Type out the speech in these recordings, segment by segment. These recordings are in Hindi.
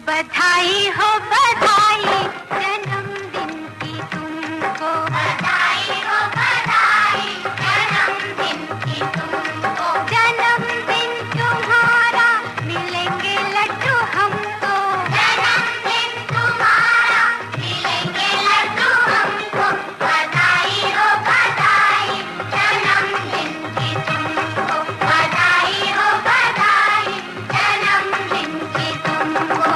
बधाई हो बधाई जन्मदिन की तुमको। बधाई हो बधाई जन्मदिन की तुमको। जन्मदिन तुम्हारा मिलेंगे लड्डू हमको। जन्मदिन तुम्हारा मिलेंगे लड्डू हमको। बधाई हो बधाई जन्मदिन की तुमको। बधाई हो बधाई जन्मदिन की तुमको।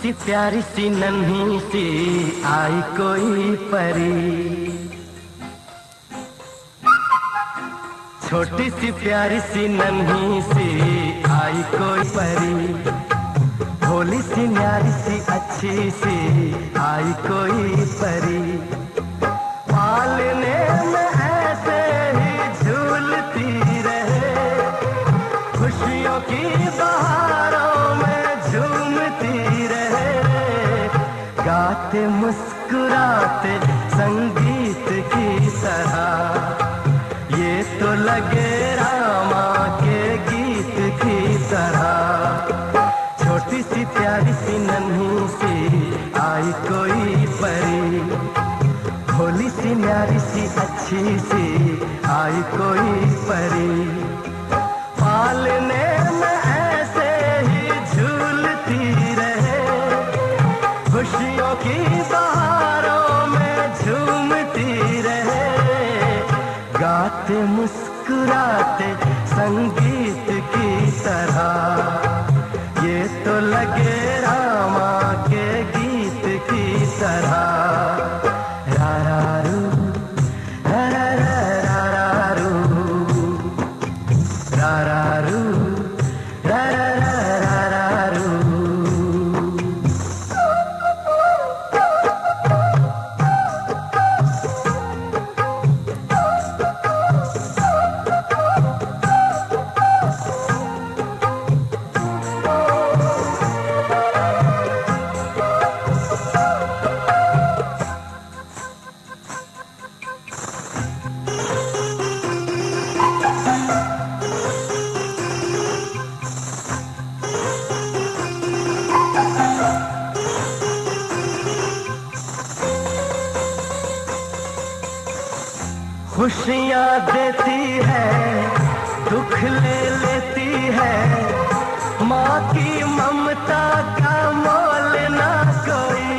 सी प्यारी सी नन्ही सी आई कोई परी, छोटी सी प्यारी सी नन्ही सी आई कोई परी, भोली सी न्यारी सी अच्छी सी आई कोई परी, पालने में ऐसे ही झूलती रहे, खुशियों की बहारों में झूमती रहे, गाते मुस्कुराते संगीत की तरह, ये तो लगे रामा के गीत की तरह, छोटी सी प्यारी सी नन्ही सी आई कोई परी, भोली सी न्यारी सी अच्छी सी आई कोई परी, पालने में ऐसे ही झूलती रहे, खुशियों की बहारों में झूमती रहे, गाते मुस्कुराते संगीत की तरह, ये तो लगे रामा के गीत की तरह, रारारू रारारू रारारू रारारू। खुशियाँ देती है, दुख ले लेती है, माँ की ममता का मोल ना कोई,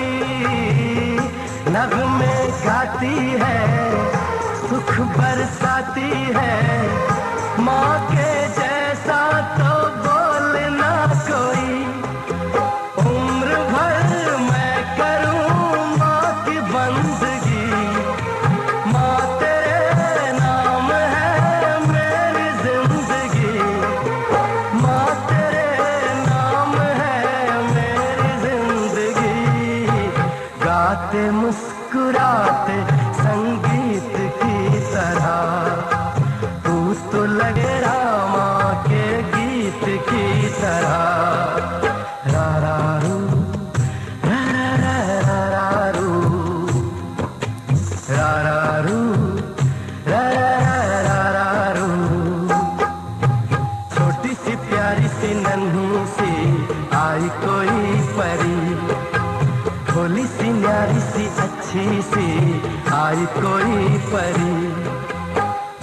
नगमे गाती है, सुख बरसाती है, माँ के जैसा तो बोल ना कोई, उम्र भर मैं करूँ माँ की बंदगी, माँ तेरे नाम है मेरी जिंदगी, माँ तेरे नाम है मेरी जिंदगी, गाते मुस्कुराते संगीत की तरह, तू तो लगे रामा के गीत की तरह, रारारू रारारू रारारू रारारू, छोटी सी प्यारी सी नन्ही सी आई कोई परी, भोली सी न्यारी सी अच्छी सी आई कोई परी,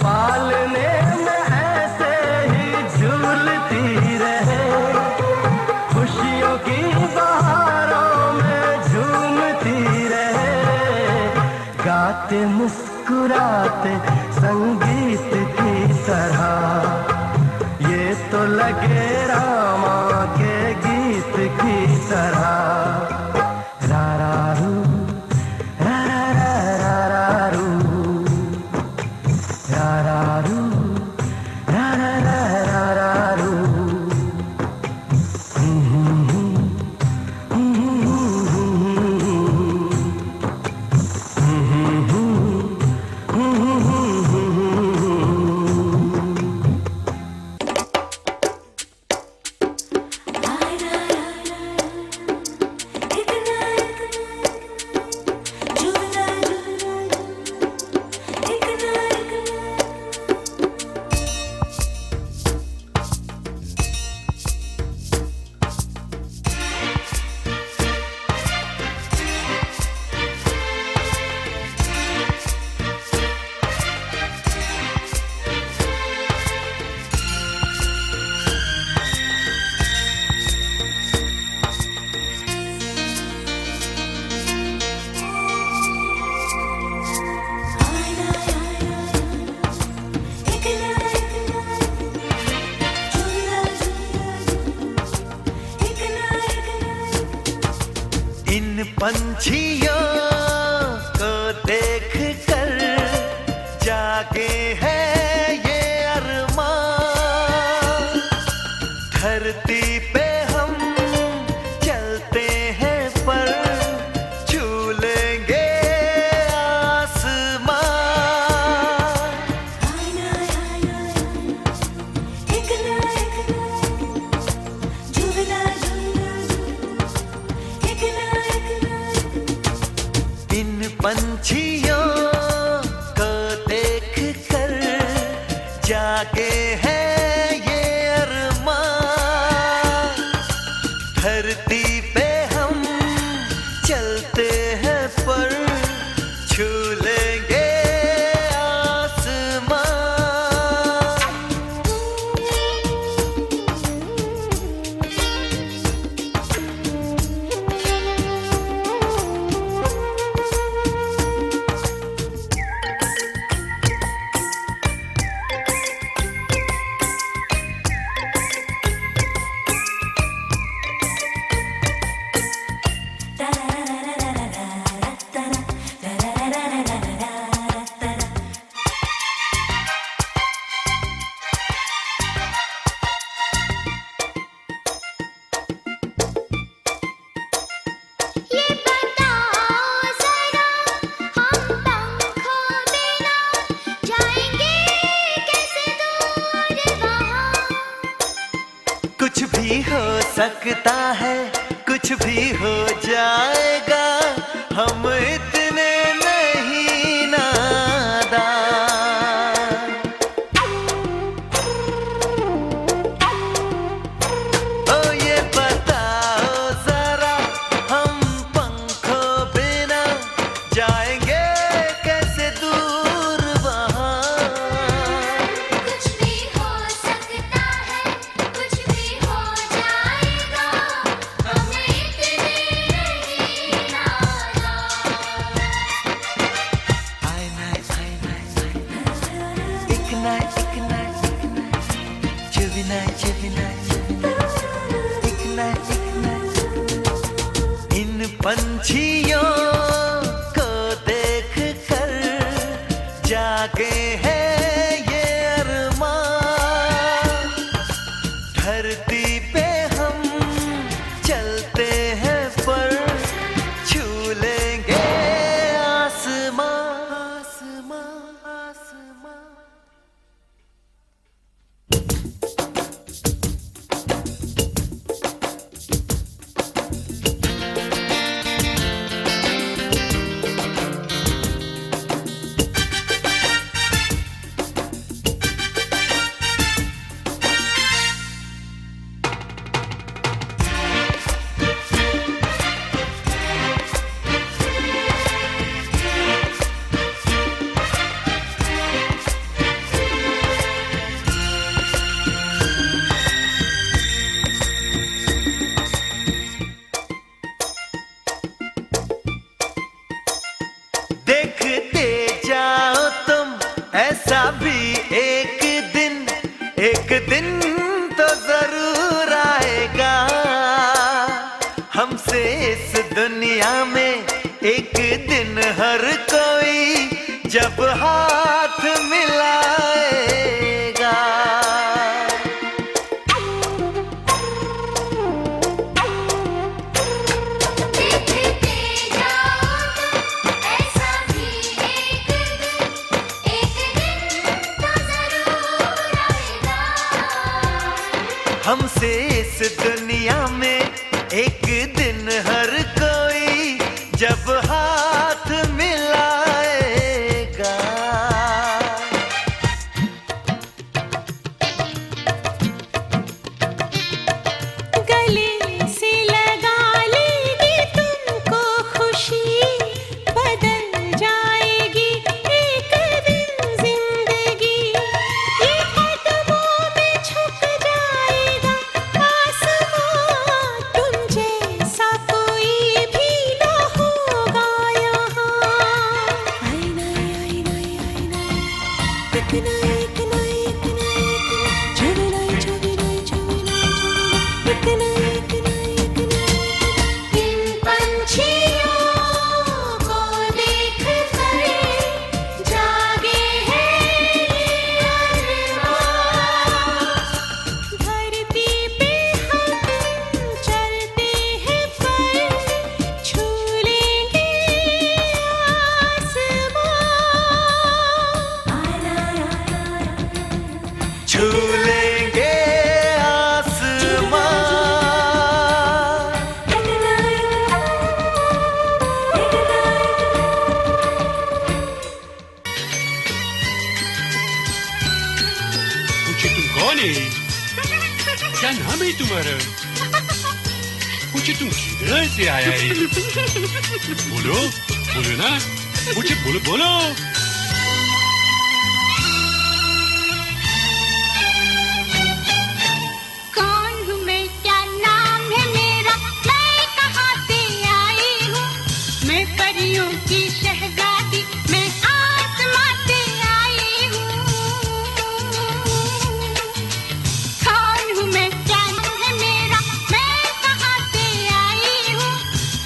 पालने में ऐसे ही झूलती रहे, खुशियों की बहारों में झूमती रहे, गाते मुस्कुराते संगीत की तरह, ये तो लगे रामा के गीत की तरह, रारारू रारारू रारारू रारारू। पंछियों को देख कर जागे हैं ये अरमान। धरती पे हम चलते हैं पर छू लेंगे आसमान। इन पंछियों को देख कर जागे हैं ये अरमान। धरती पे हम चलते हैं पर छू लेंगे आसमान। ये बताओ जरा हम पंखों बिना जाएंगे कैसे दूर वहाँ। कुछ भी हो सकता है, कुछ भी हो जाएगा, हम इतने नहीं नादान। ओ ये बताओ जरा हम पंखों बिना जाएंगे कैसे दूर वहाँ। कुछ भी हो सकता है, कुछ भी हो जाएगा, हम इतने नहीं नादान। आईना आईना इकना इकना चुबिना चुबिना इकना इकना। इन पंछियों को देख कर जागे हैं ये अरमान। धरती पे हम चलते हैं पर छू लेंगे आसमान आसमान आसमान। देखते जाओ तुम ऐसा भी एक दिन तो जरूर आएगा। हमसे इस दुनिया में एक दिन हर कोई जब हाथ मिलाएगा। देखते जाओ तुम ऐसा भी एक दिन तो जरूर आएगा। हमसे इस दुनिया में एक दिन हर कोई जब हाथ मिलाएगा। गले से लगा लेगी तुमको खुशी, बदल जाएगी एक दिन जिंदगी। ये कदमों में झुक जाएगा आसमां, तुम जैसा कोई भी ना होगा यहाँ। आईना आईना आईना इतना इतना इतना इतना चुबिना चुबिना चुबिना इतना इतना इतना। इन पंछियों छू लेंगे आसमां। पूछे तुम कौन है? क्या नाम है तुम्हारा? पूछे तुम किधर से आया है? बोलो, बोलो ना, पूछे बोलो बोलो। कौन हूँ मैं, क्या नाम है मेरा, मैं कहाँ से आई हूँ? मैं परियों की शहजादी, मैं आसमां से आई हूँ। कौन हूँ मैं, क्या नाम है मेरा, मैं कहाँ से आई हूँ?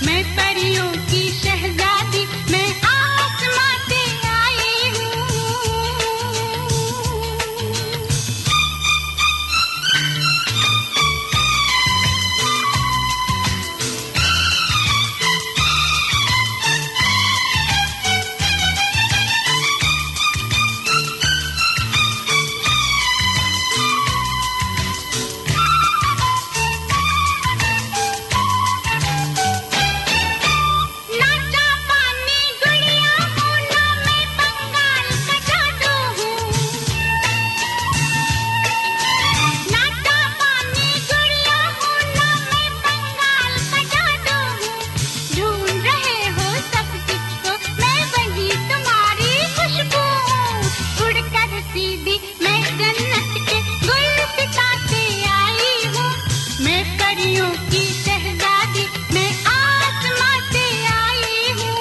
मैं परियों की शहजादी, मैं आसमां से आई हूँ। ना जापानी गुड़िया हूँ, ना मैं बंगाल का जादू हूँ। ना जापानी गुड़िया हूँ, ना मैं बंगाल का जादू हूँ। ढूंढ रहे हो सब किसको, मैं वही तुम्हारी खुशबू हूँ। उड़कर सीधी मैं जन्नत के गुल सिताते आई हूँ। मैं परियों की शहजादी, मैं आसमां से आई हूँ।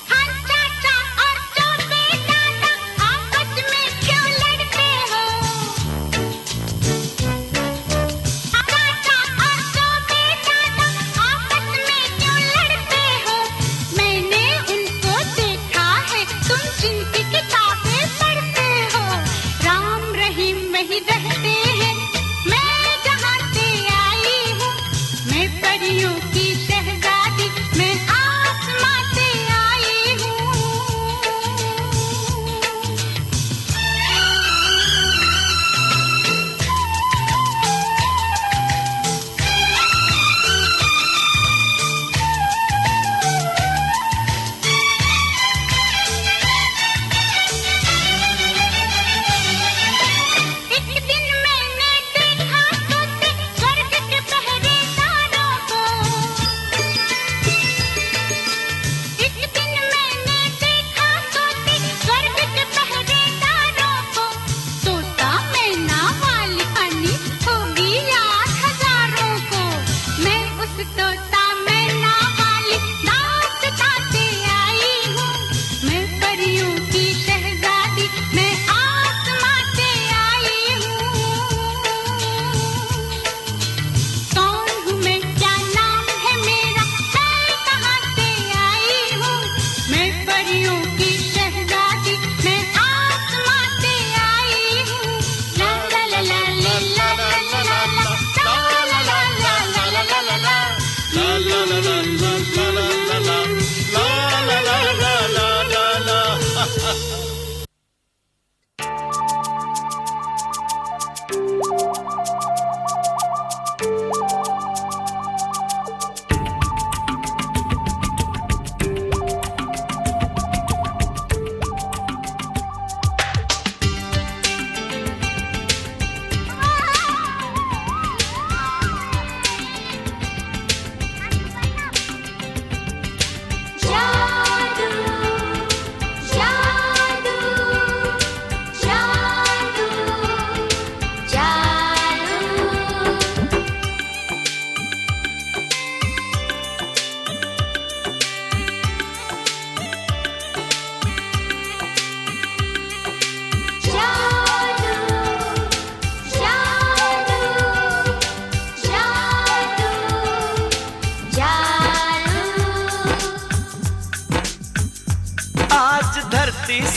हाँ चाचा और चौबे दादा, आपस में क्यों लड़ते हो? चाचा और चौबे दादा, आपस में क्यों लड़ते हो? मैंने उनको देखा है, तुम जिनकी किताबें पढ़ते हो। राम रहीम वही रहते हैं, मैं जहाँ से आई हूँ। मैं परियों की शहजादी, मैं आसमां से आई हूँ। एक दिन मैंने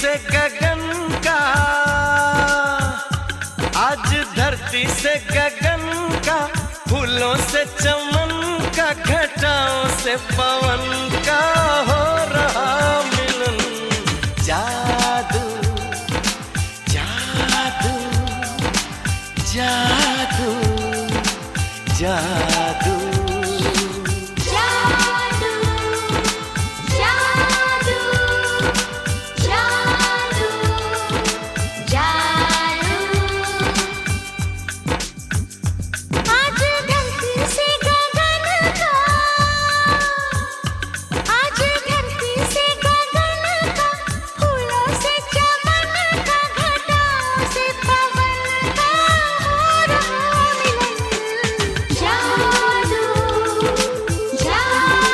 से गगन का, आज धरती से गगन का, फूलों से चमन का, घटाओं से पवन का हो रहा मिलन। जादू जादू जादू जादू जादू जादू जादू जादू। आज धरती से गगन का, आज धरती से गगन का, फूलों से चमन का, घटाओं से पवन का हो रहा मिलन। जादू जादू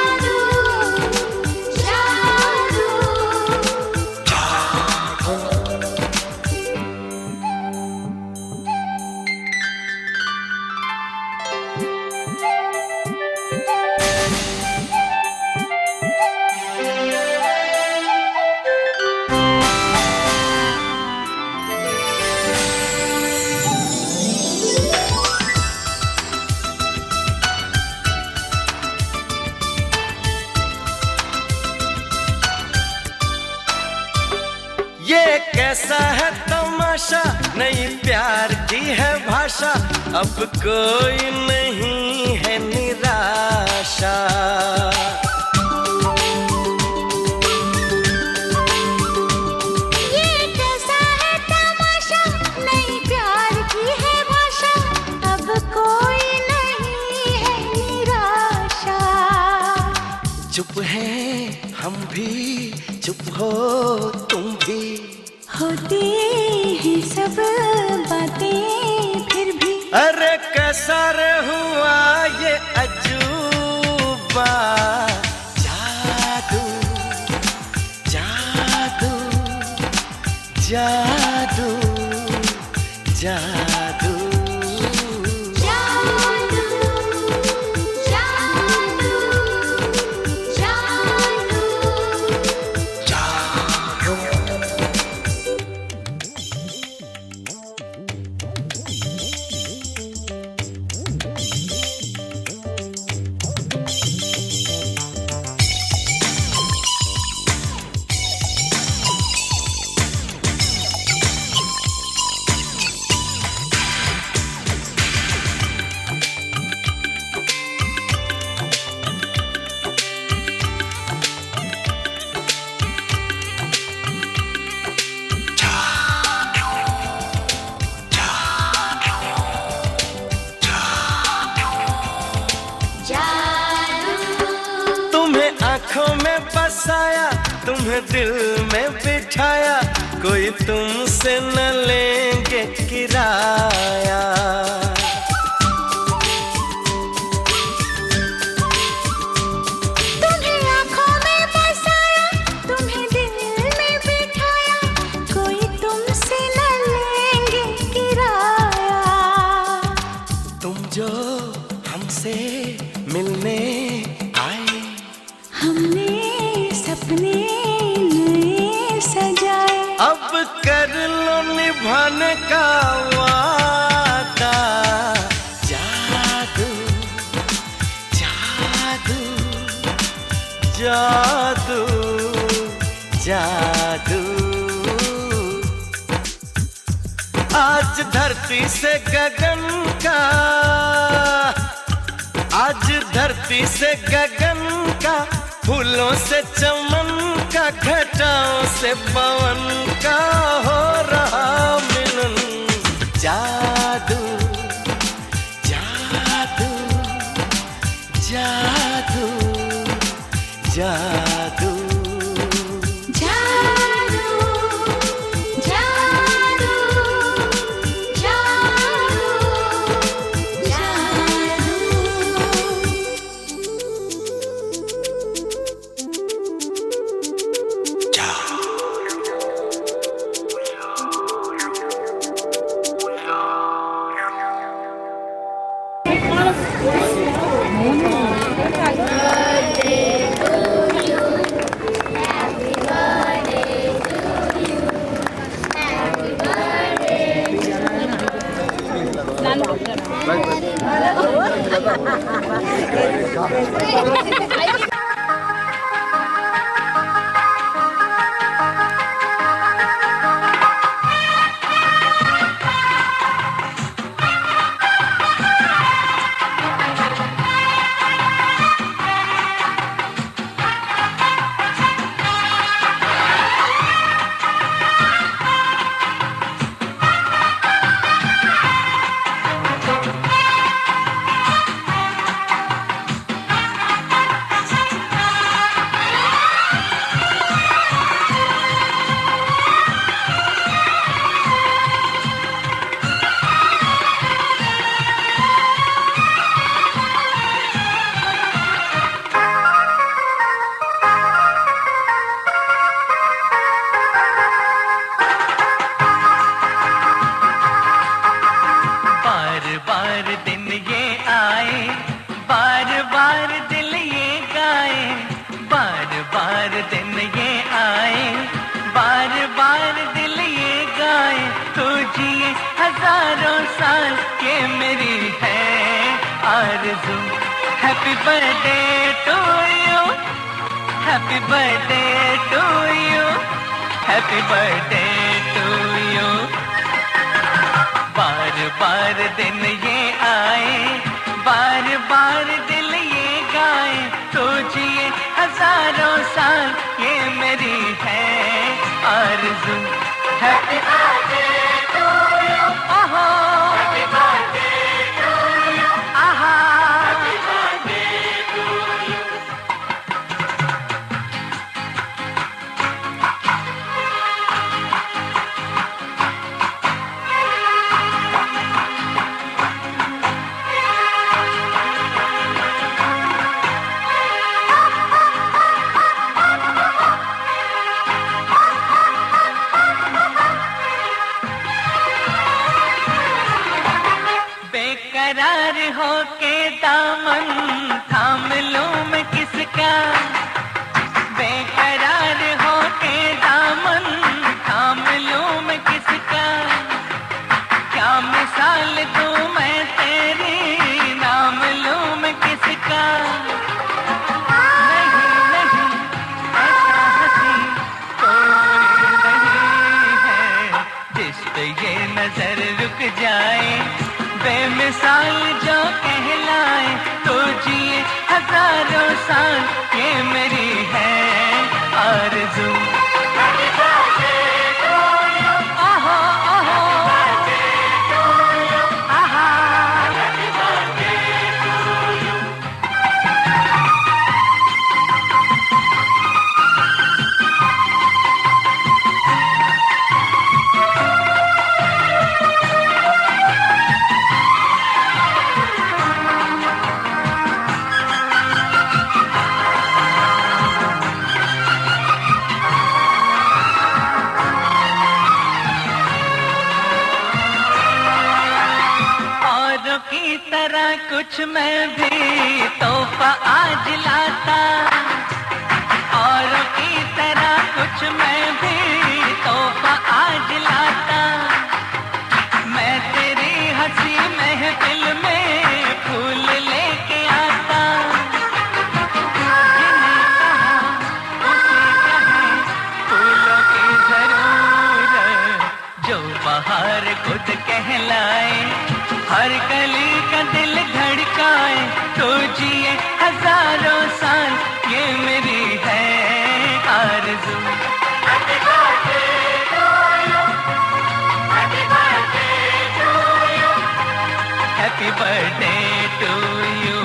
ये कैसा है तमाशा, नई प्यार की है भाषा, अब कोई नहीं है निराशा। ये कैसा है तमाशा, नई प्यार की है भाषा, अब कोई नहीं है निराशा। चुप है हम भी, चुप हो तुम भी, होती हैं सब बातें फिर भी। अरे कैसा रे हुआ ये अजूबा। जादू जादू जादू जादू जादू जादू जादू। तुम्हें आंखों में बसाया, तुम्हें दिल में बिठाया, कोई तुमसे न लेंगे किराया। तुम्हें आँखों में बसाया, तुम्हें दिल में बिठाया, कोई तुमसे न लेंगे किराया। तुम जो हमसे मिलने आए, हमने सपने नए सजाए, अब कर लो निभाने का वादा। जादू जादू जादू जादू। आज धरती से गगन का, आज धरती से गगन का, फूलों से चमन का, घटाओं से पवन का हो रहा मिलन। जादू जादू जादू जादू जादू जादू जादू जादू। Happy birthday to you, happy birthday to you, happy birthday to you. बार बार दिन ये आए, बार बार दिल ये गाए, तो जिए हजारों साल, ये मेरी है आरज़ू. Happy birthday to you, आहा, happy birthday to you, आहा. बेकरार होके दामन थाम लूं मैं किसका, बेकरार होके दामन थाम लूं मैं किसका, क्या मिसाल दूं मैं तेरी, नाम लूं मैं किसका. नहीं नहीं ऐसा हंसी कोई नहीं है, जिस पे ये नजर रुक जाए, बेमिसाल जो कहलाए, तो जिए हजारों साल, ये मेरी है आरज़ू. आहा आहा आहा. की तरह कुछ मैं भी तोहफा आज लाता, औरों की तरह कुछ मैं भी तोहफा आज लाता. मैं तेरी हंसी महफिल में फूल लेके आता. जिन्हें कहा उसे कहे, फूलों की जरूरत जो बाहर खुद कहलाए, हर कली का दिल धड़काए, तो जिए हजारों साल, ये मेरी है आरज़ू. Happy birthday to you, happy birthday to you, happy birthday to you.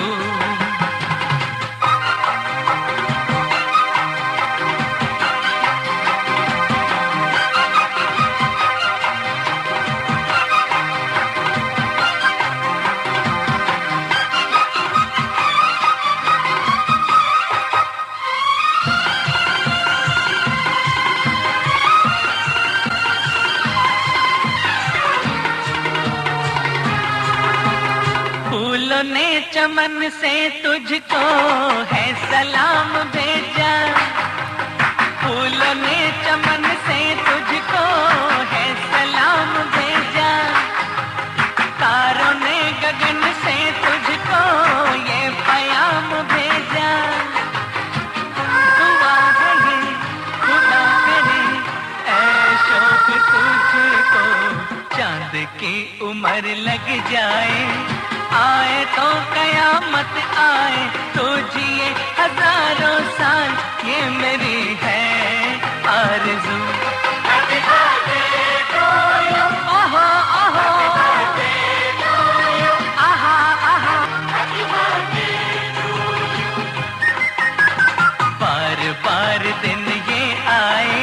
फूलों ने चमन से तुझको है सलाम भेजा, फूलों ने चमन से तुझको है सलाम भेजा. तारों ने गगन से तुझको ये पैगाम भेजा. उम्र लग जाए, आए तो कयामत आए तो जिए हजारों साल, ये मेरी है आरज़ू। ओहो ओहो आहा आहा, बार बार दिन ये आए,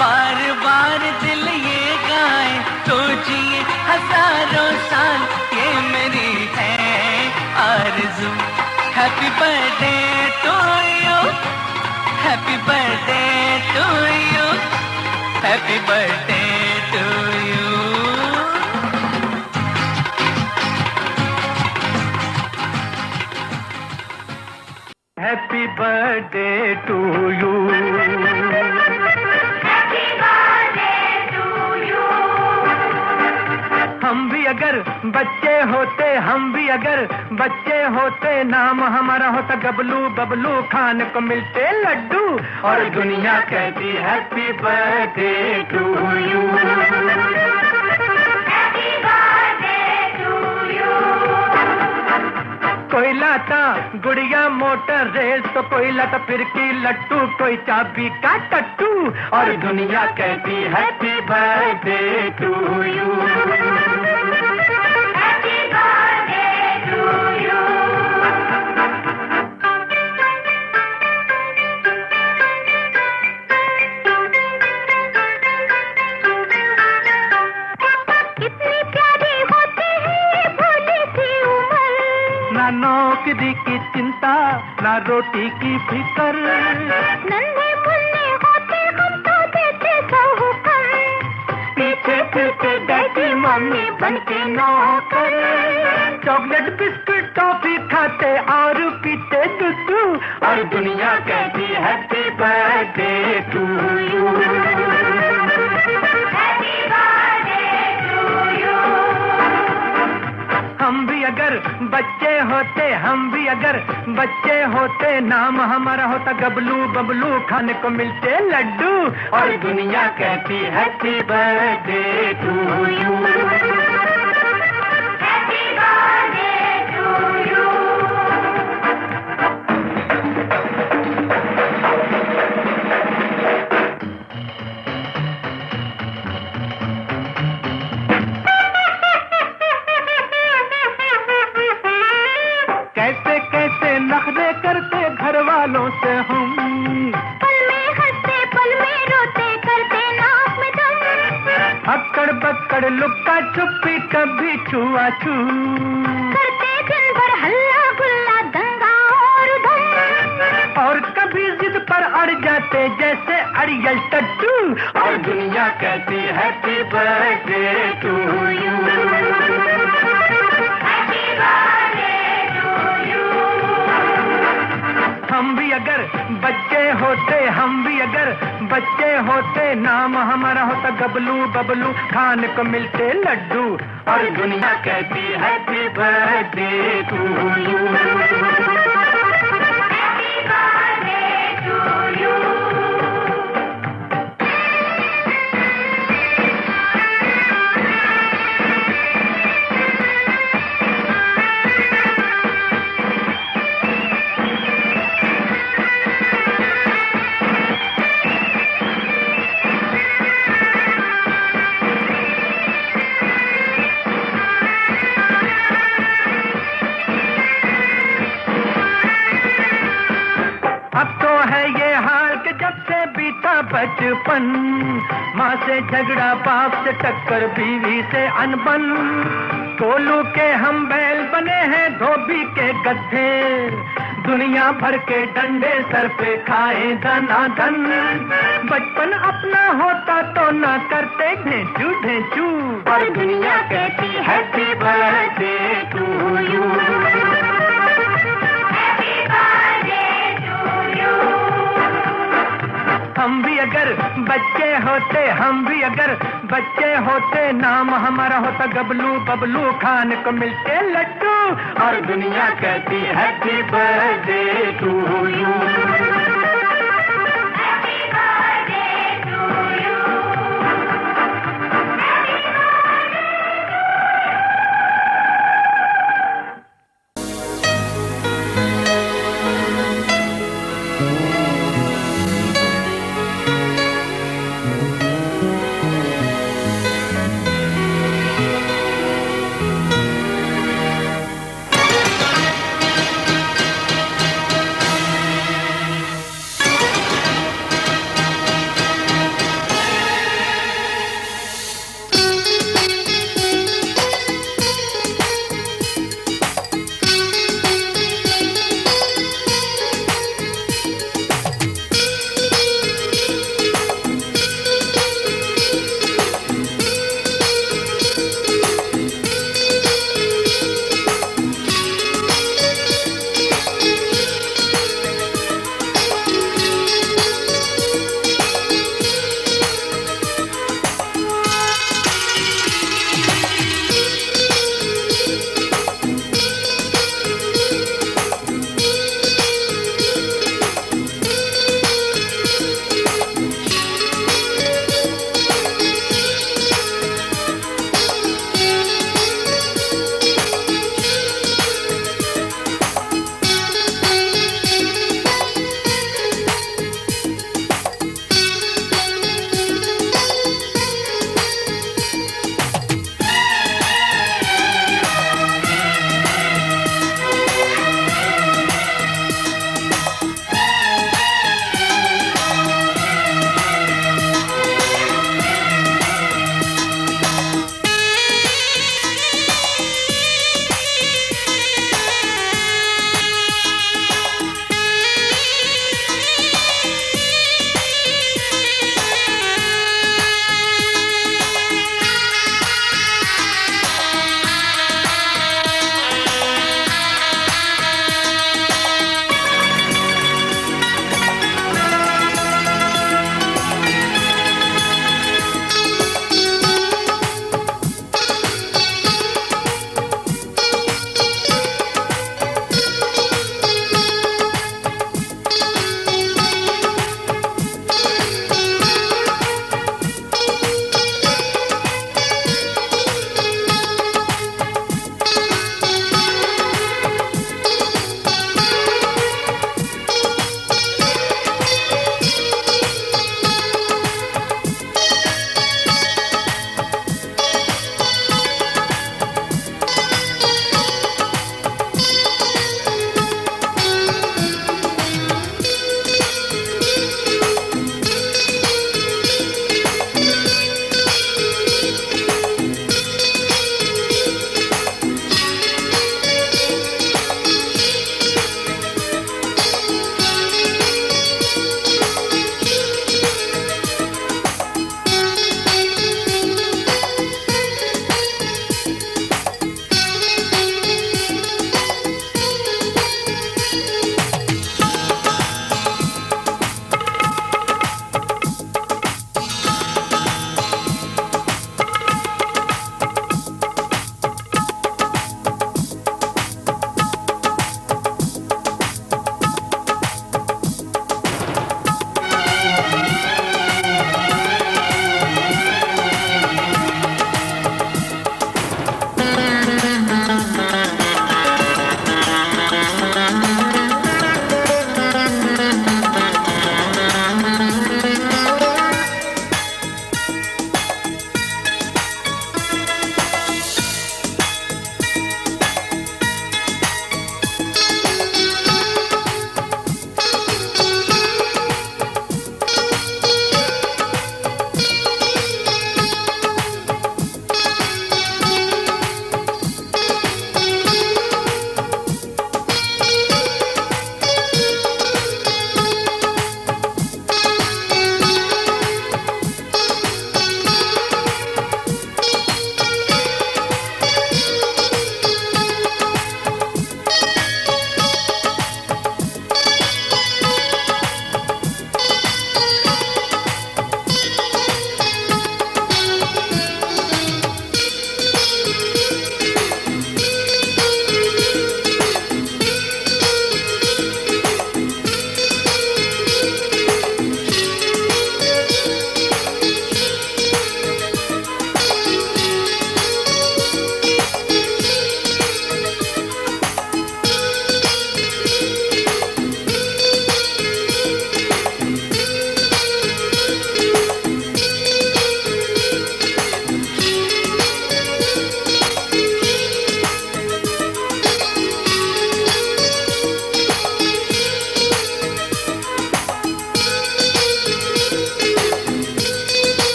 बार बार दिल ये गाए तो जिए हजारों साल, ये मेरी है आरज़ू। Happy birthday to you, happy birthday to you, happy birthday to you. Happy birthday to you, happy birthday to you. हम भी अगर बच्चे होते, हम भी अगर बच्चे होते, नाम हमारा होता गबलू बबलू, खाने को मिलते लड्डू और दुनिया कहती happy birthday to you. Happy birthday to you. कोई लाता गुड़िया मोटर रेल तो कोई लाता फिरकी लट्टू, कोई चाबी का टट्टू और दुनिया कहती happy birthday to you. Happy birthday to you. कितनी प्यारी होती है भोली सी उम्र, ना नौकरी की चिंता ना रोटी की फिकर, नन्हे मुन्ने होते हम तो देते साहूकर, पीछे फिरते डैडी मम्मी बनके नौकर, चॉकलेट बिस्कुट टॉफी खाते और पीते दूध और दुनिया कहती happy birthday to you. Happy birthday to you. हम भी अगर बच्चे होते, हम भी अगर बच्चे होते, नाम हमारा होता गबलू बबलू, खाने को मिलते लड्डू और दुनिया कहती happy birthday to you. Happy birthday to you. कैसे कैसे नखरे करते घर वालों से हम, पल में हंसते पल में रोते, करते नाक में दम, अक्कड़ बक्कड़ लुक्का छुपी कभी छुआ छू, करते दिन भर हल्ला गुल्ला दंगा और धम, और कभी जिद पर अड़ जाते जैसे अड़ियल टट्टू और दुनिया कहती happy birthday to you. Happy birthday to you. हम भी अगर बच्चे होते, हम भी अगर बच्चे होते, नाम हमारा होता गबलू बबलू, खाने को मिलते लड्डू और दुनिया कहती happy birthday to you. Happy birthday to you. अब तो है ये हाल कि जब से बीता बचपन, माँ से झगड़ा बाप से टक्कर बीवी से अनबन, कोलू के हम बैल बने हैं धोबी के गधे, दुनिया भर के डंडे सर पे खाए धनाधन, बचपन अपना होता तो ना करते ढेंचू ढेंचू और दुनिया कहती happy birthday to you. Happy birthday to you. हम भी अगर बच्चे होते, हम भी अगर बच्चे होते, नाम हमारा होता गबलू बबलू, खाने को मिलते लड्डू और दुनिया कहती हैप्पी बर्थडे टू यू।